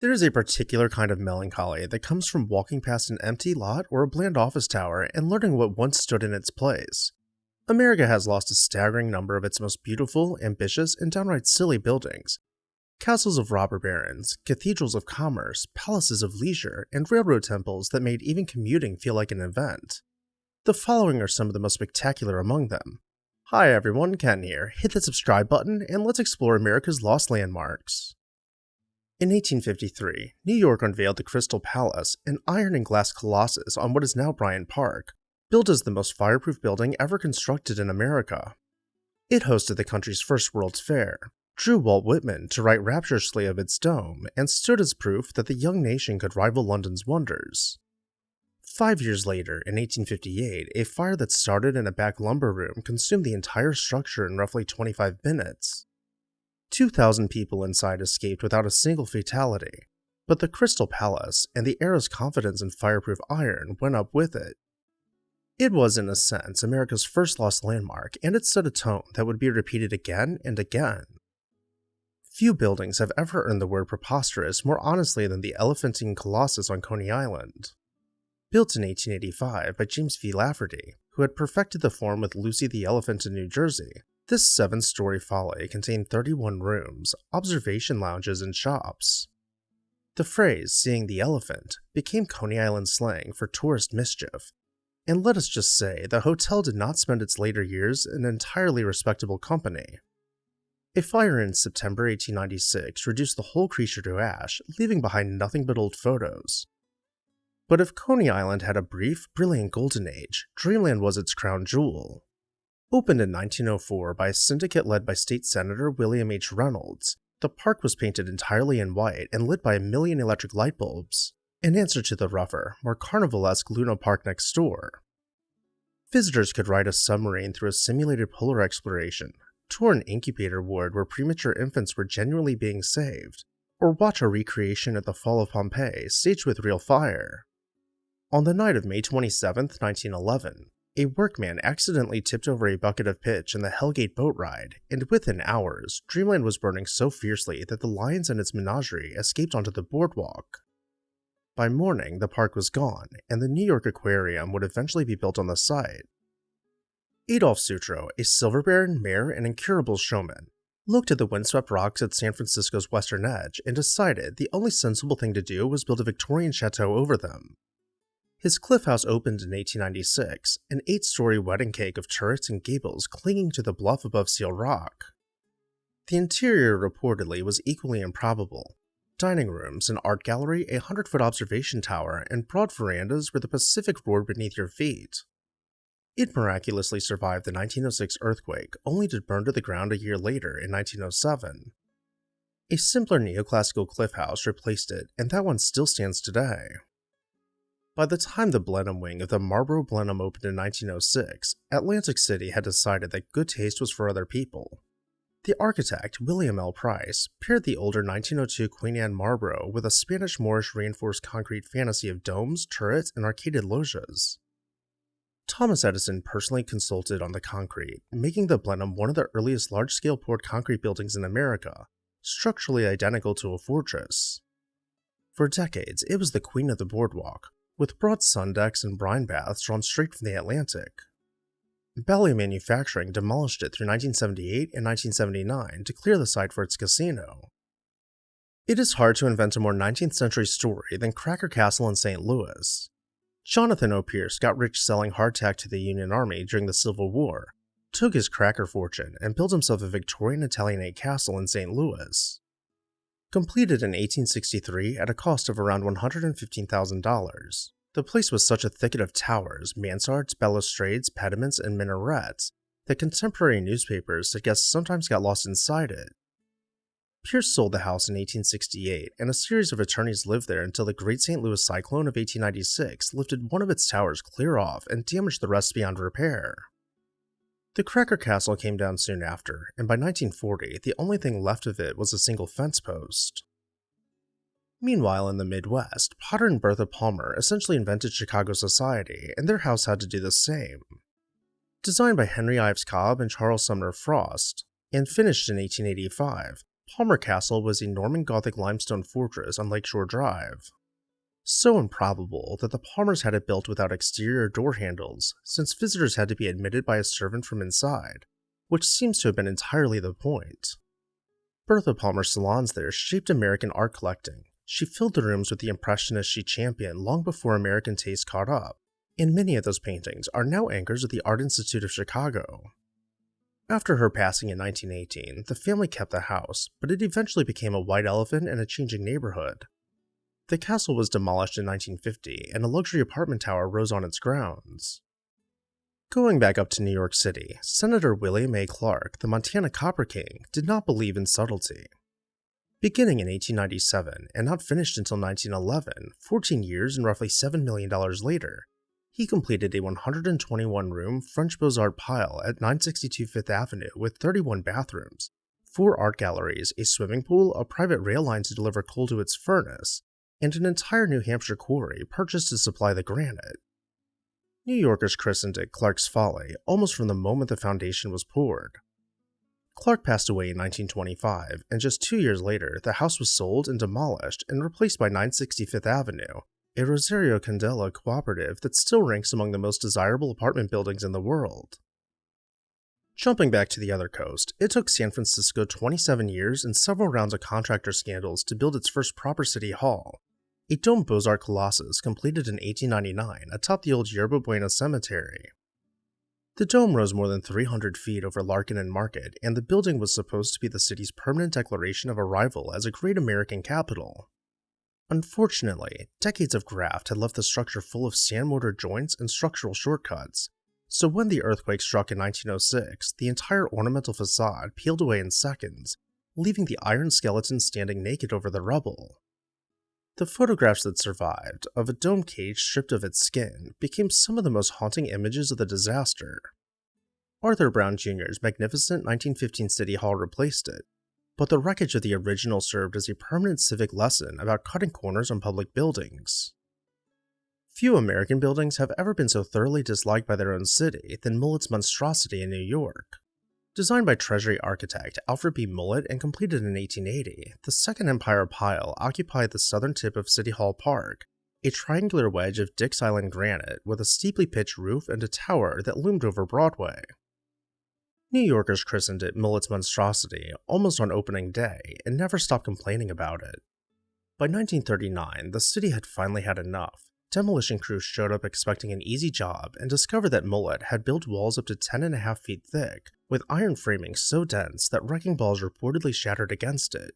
There is a particular kind of melancholy that comes from walking past an empty lot or a bland office tower and learning what once stood in its place. America has lost a staggering number of its most beautiful, ambitious, and downright silly buildings. Castles of robber barons, cathedrals of commerce, palaces of leisure, and railroad temples that made even commuting feel like an event. The following are some of the most spectacular among them. Hi everyone, Ken here. Hit the subscribe button and let's explore America's lost landmarks. In 1853, New York unveiled the Crystal Palace, an iron and glass colossus on what is now Bryant Park, billed as the most fireproof building ever constructed in America. It hosted the country's first World's Fair, drew Walt Whitman to write rapturously of its dome, and stood as proof that the young nation could rival London's wonders. 5 years later, in 1858, a fire that started in a back lumber room consumed the entire structure in roughly 25 minutes. 2,000 people inside escaped without a single fatality, but the Crystal Palace and the era's confidence in fireproof iron went up with it. It was, in a sense, America's first lost landmark, and it set a tone that would be repeated again and again. Few buildings have ever earned the word preposterous more honestly than the Elephantine Colossus on Coney Island. Built in 1885 by James V. Lafferty, who had perfected the form with Lucy the Elephant in New Jersey, this 7-story folly contained 31 rooms, observation lounges, and shops. The phrase, seeing the elephant, became Coney Island slang for tourist mischief, and let us just say the hotel did not spend its later years in an entirely respectable company. A fire in September 1896 reduced the whole creature to ash, leaving behind nothing but old photos. But if Coney Island had a brief, brilliant golden age, Dreamland was its crown jewel. Opened in 1904 by a syndicate led by State Senator William H. Reynolds, the park was painted entirely in white and lit by 1 million electric light bulbs, in answer to the rougher, more carnivalesque Luna Park next door. Visitors could ride a submarine through a simulated polar exploration, tour an incubator ward where premature infants were genuinely being saved, or watch a recreation of the Fall of Pompeii staged with real fire. On the night of May 27, 1911, a workman accidentally tipped over a bucket of pitch in the Hellgate boat ride, and within hours, Dreamland was burning so fiercely that the lions and its menagerie escaped onto the boardwalk. By morning, the park was gone, and the New York Aquarium would eventually be built on the site. Adolph Sutro, a silver baron, mayor, and incurable showman, looked at the windswept rocks at San Francisco's western edge and decided the only sensible thing to do was build a Victorian chateau over them. His cliff house opened in 1896, an 8-story wedding cake of turrets and gables clinging to the bluff above Seal Rock. The interior reportedly was equally improbable. Dining rooms, an art gallery, a 100-foot observation tower, and broad verandas where the Pacific roared beneath your feet. It miraculously survived the 1906 earthquake, only to burn to the ground a year later in 1907. A simpler neoclassical cliff house replaced it, and that one still stands today. By the time the Blenheim wing of the Marlborough Blenheim opened in 1906, Atlantic City had decided that good taste was for other people. The architect, William L. Price, paired the older 1902 Queen Anne Marlborough with a Spanish-Moorish reinforced concrete fantasy of domes, turrets, and arcaded loggias. Thomas Edison personally consulted on the concrete, making the Blenheim one of the earliest large-scale poured concrete buildings in America, structurally identical to a fortress. For decades, it was the queen of the boardwalk, with broad sun decks and brine baths drawn straight from the Atlantic. Ballet Manufacturing demolished it through 1978 and 1979 to clear the site for its casino. It is hard to invent a more 19th century story than Cracker Castle in St. Louis. Jonathan O. Pierce got rich selling hardtack to the Union Army during the Civil War, took his cracker fortune, and built himself a Victorian Italianate castle in St. Louis. Completed in 1863 at a cost of around $115,000, the place was such a thicket of towers, mansards, balustrades, pediments, and minarets that contemporary newspapers suggest sometimes got lost inside it. Pierce sold the house in 1868, and a series of attorneys lived there until the Great St. Louis Cyclone of 1896 lifted one of its towers clear off and damaged the rest beyond repair. The Cracker Castle came down soon after, and by 1940, the only thing left of it was a single fence post. Meanwhile, in the Midwest, Potter and Bertha Palmer essentially invented Chicago society, and their house had to do the same. Designed by Henry Ives Cobb and Charles Sumner Frost, and finished in 1885, Palmer Castle was a Norman Gothic limestone fortress on Lakeshore Drive. So improbable that the Palmers had it built without exterior door handles, since visitors had to be admitted by a servant from inside, which seems to have been entirely the point. Bertha Palmer's salons there shaped American art collecting. She filled the rooms with the impressionists she championed long before American taste caught up, and many of those paintings are now anchors at the Art Institute of Chicago. After her passing in 1918, the family kept the house, but it eventually became a white elephant in a changing neighborhood. The castle was demolished in 1950, and a luxury apartment tower rose on its grounds. Going back up to New York City, Senator William A. Clark, the Montana Copper King, did not believe in subtlety. Beginning in 1897 and not finished until 1911, 14 years and roughly $7 million later, he completed a 121-room French Beaux-Arts pile at 962 Fifth Avenue with 31 bathrooms, 4 art galleries, a swimming pool, a private rail line to deliver coal to its furnace, and an entire New Hampshire quarry purchased to supply the granite. New Yorkers christened it Clark's Folly almost from the moment the foundation was poured. Clark passed away in 1925, and just 2 years later, the house was sold and demolished and replaced by 960 Fifth Avenue, a Rosario Candela cooperative that still ranks among the most desirable apartment buildings in the world. Jumping back to the other coast, it took San Francisco 27 years and several rounds of contractor scandals to build its first proper city hall, a domed Beaux-Arts colossus completed in 1899 atop the old Yerba Buena Cemetery. The dome rose more than 300 feet over Larkin and Market, and the building was supposed to be the city's permanent declaration of arrival as a great American capital. Unfortunately, decades of graft had left the structure full of sand mortar joints and structural shortcuts, so when the earthquake struck in 1906, the entire ornamental facade peeled away in seconds, leaving the iron skeleton standing naked over the rubble. The photographs that survived, of a dome cage stripped of its skin, became some of the most haunting images of the disaster. Arthur Brown Jr.'s magnificent 1915 City Hall replaced it, but the wreckage of the original served as a permanent civic lesson about cutting corners on public buildings. Few American buildings have ever been so thoroughly disliked by their own city than Mullet's monstrosity in New York. Designed by Treasury architect Alfred B. Mullet and completed in 1880, the Second Empire Pile occupied the southern tip of City Hall Park, a triangular wedge of Dix Island granite with a steeply pitched roof and a tower that loomed over Broadway. New Yorkers christened it Mullet's monstrosity almost on opening day and never stopped complaining about it. By 1939, the city had finally had enough. Demolition crews showed up expecting an easy job and discovered that Mullet had built walls up to 10.5 feet thick, with iron framing so dense that wrecking balls reportedly shattered against it.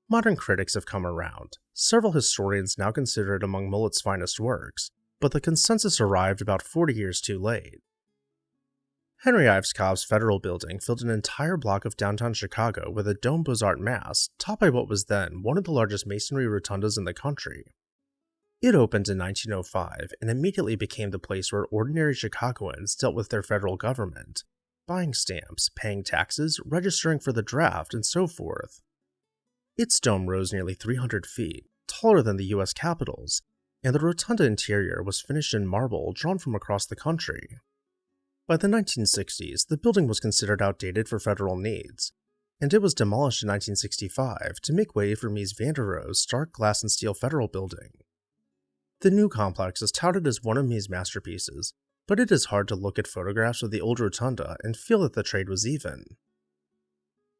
Modern critics have come around. Several historians now consider it among Mullet's finest works, but the consensus arrived about 40 years too late. Henry Ives Cobb's Federal Building filled an entire block of downtown Chicago with a domed Beaux-Arts mass topped by what was then one of the largest masonry rotundas in the country. It opened in 1905 and immediately became the place where ordinary Chicagoans dealt with their federal government, buying stamps, paying taxes, registering for the draft, and so forth. Its dome rose nearly 300 feet, taller than the U.S. Capitol's, and the rotunda interior was finished in marble drawn from across the country. By the 1960s, the building was considered outdated for federal needs, and it was demolished in 1965 to make way for Mies van der Rohe's stark glass and steel federal building. The new complex is touted as one of Mies' masterpieces, but it is hard to look at photographs of the old rotunda and feel that the trade was even.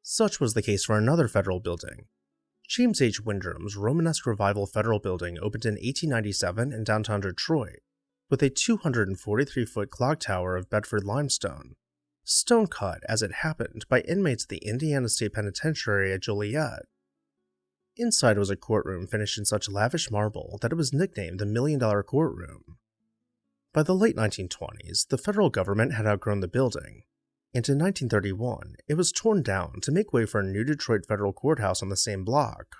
Such was the case for another federal building. James H. Wyndham's Romanesque Revival Federal Building opened in 1897 in downtown Detroit, with a 243-foot clock tower of Bedford limestone, stone cut, as it happened, by inmates of the Indiana State Penitentiary at Joliet. Inside was a courtroom finished in such lavish marble that it was nicknamed the $1 Million Courtroom. By the late 1920s, the federal government had outgrown the building, and in 1931, it was torn down to make way for a new Detroit federal courthouse on the same block.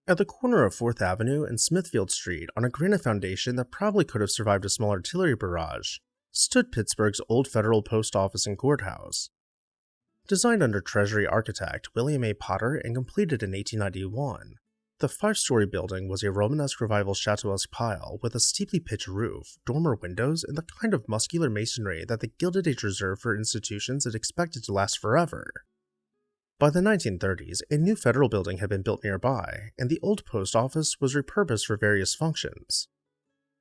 At the corner of 4th Avenue and Smithfield Street, on a granite foundation that probably could have survived a small artillery barrage, stood Pittsburgh's old federal post office and courthouse. Designed under Treasury architect William A. Potter and completed in 1891, the 5-story building was a Romanesque Revival Chateauesque pile with a steeply pitched roof, dormer windows, and the kind of muscular masonry that the Gilded Age reserved for institutions it expected to last forever. By the 1930s, a new federal building had been built nearby, and the old post office was repurposed for various functions.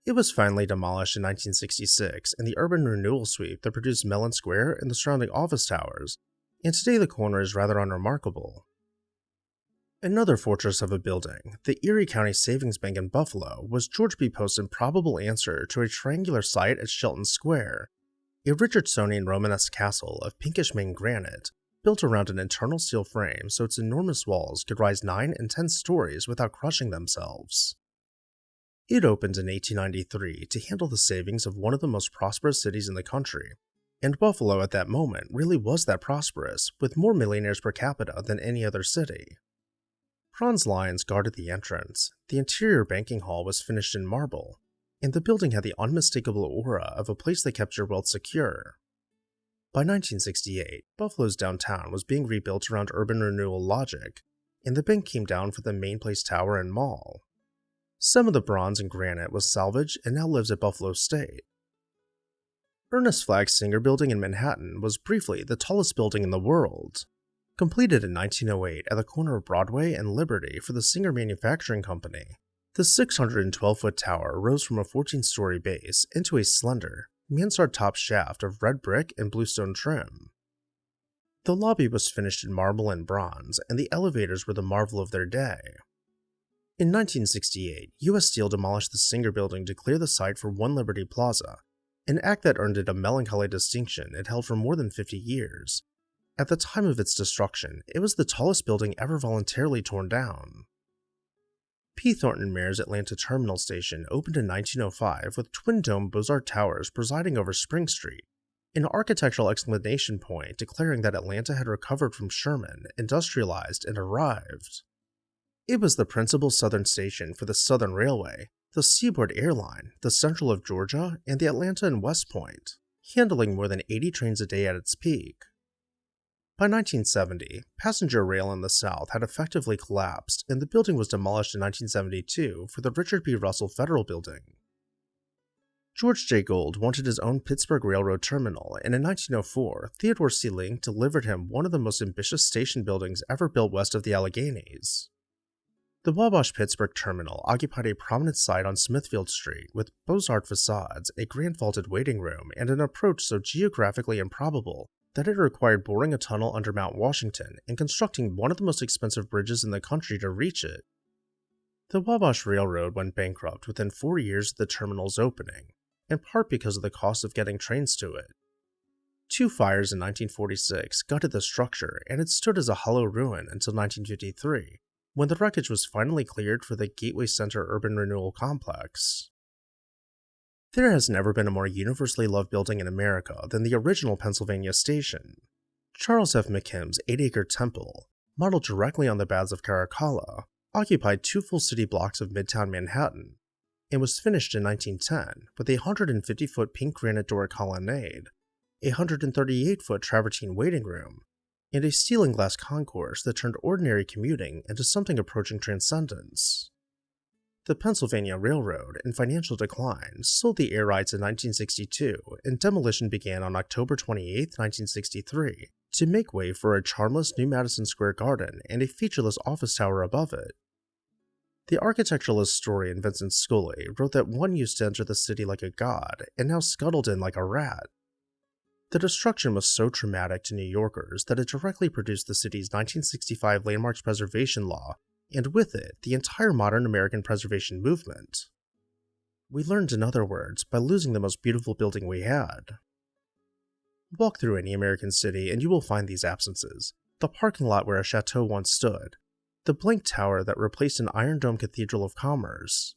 It was finally demolished in 1966 in the urban renewal sweep that produced Mellon Square and the surrounding office towers, and today the corner is rather unremarkable. Another fortress of a building, the Erie County Savings Bank in Buffalo, was George B. Post's improbable answer to a triangular site at Shelton Square, a Richardsonian Romanesque castle of pinkish Maine granite, built around an internal steel frame so its enormous walls could rise 9 and 10 stories without crushing themselves. It opened in 1893 to handle the savings of one of the most prosperous cities in the country, and Buffalo at that moment really was that prosperous, with more millionaires per capita than any other city. Bronze lions guarded the entrance, the interior banking hall was finished in marble, and the building had the unmistakable aura of a place that kept your wealth secure. By 1968, Buffalo's downtown was being rebuilt around urban renewal logic, and the bank came down for the Main Place Tower and Mall. Some of the bronze and granite was salvaged and now lives at Buffalo State. Ernest Flagg's Singer Building in Manhattan was briefly the tallest building in the world. Completed in 1908 at the corner of Broadway and Liberty for the Singer Manufacturing Company, the 612-foot tower rose from a 14-story base into a slender, mansard-top shaft of red brick and bluestone trim. The lobby was finished in marble and bronze, and the elevators were the marvel of their day. In 1968, U.S. Steel demolished the Singer Building to clear the site for One Liberty Plaza, an act that earned it a melancholy distinction it held for more than 50 years. At the time of its destruction, it was the tallest building ever voluntarily torn down. P. Thornton Mayer's Atlanta Terminal Station opened in 1905 with twin-dome Beaux-Arts towers presiding over Spring Street, an architectural exclamation point declaring that Atlanta had recovered from Sherman, industrialized, and arrived. It was the principal southern station for the Southern Railway, the Seaboard Airline, the Central of Georgia, and the Atlanta and West Point, handling more than 80 trains a day at its peak. By 1970, passenger rail in the South had effectively collapsed, and the building was demolished in 1972 for the Richard B. Russell Federal Building. George J. Gould wanted his own Pittsburgh Railroad terminal, and in 1904, Theodore C. Link delivered him one of the most ambitious station buildings ever built west of the Alleghenies. The Wabash-Pittsburgh Terminal occupied a prominent site on Smithfield Street with Beaux-Arts facades, a grand vaulted waiting room, and an approach so geographically improbable that it required boring a tunnel under Mount Washington and constructing one of the most expensive bridges in the country to reach it. The Wabash Railroad went bankrupt within 4 years of the terminal's opening, in part because of the cost of getting trains to it. 2 fires in 1946 gutted the structure, and it stood as a hollow ruin until 1953, when the wreckage was finally cleared for the Gateway Center Urban Renewal Complex. There has never been a more universally loved building in America than the original Pennsylvania station. Charles F. McKim's 8-acre temple, modeled directly on the baths of Caracalla, occupied 2 full city blocks of Midtown Manhattan, and was finished in 1910 with a 150-foot pink granite Doric colonnade, a 138-foot travertine waiting room, and a steel and glass concourse that turned ordinary commuting into something approaching transcendence. The Pennsylvania Railroad, in financial decline, sold the air rights in 1962, and demolition began on October 28, 1963, to make way for a charmless new Madison Square Garden and a featureless office tower above it. The architectural historian Vincent Scully wrote that one used to enter the city like a god, and now scuttled in like a rat. The destruction was so traumatic to New Yorkers that it directly produced the city's 1965 Landmarks Preservation Law, and with it, the entire modern American preservation movement. We learned, in other words, by losing the most beautiful building we had. Walk through any American city and you will find these absences: the parking lot where a chateau once stood, the blank tower that replaced an Iron Dome Cathedral of Commerce.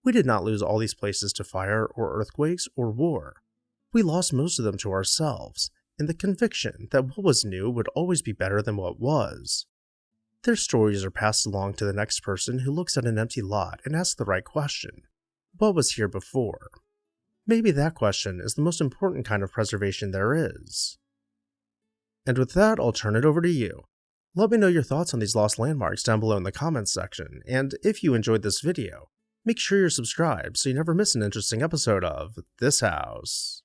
We did not lose all these places to fire or earthquakes or war. We lost most of them to ourselves, and the conviction that what was new would always be better than what was. Their stories are passed along to the next person who looks at an empty lot and asks the right question: what was here before? Maybe that question is the most important kind of preservation there is. And with that, I'll turn it over to you. Let me know your thoughts on these lost landmarks down below in the comments section, and if you enjoyed this video, make sure you're subscribed so you never miss an interesting episode of This House.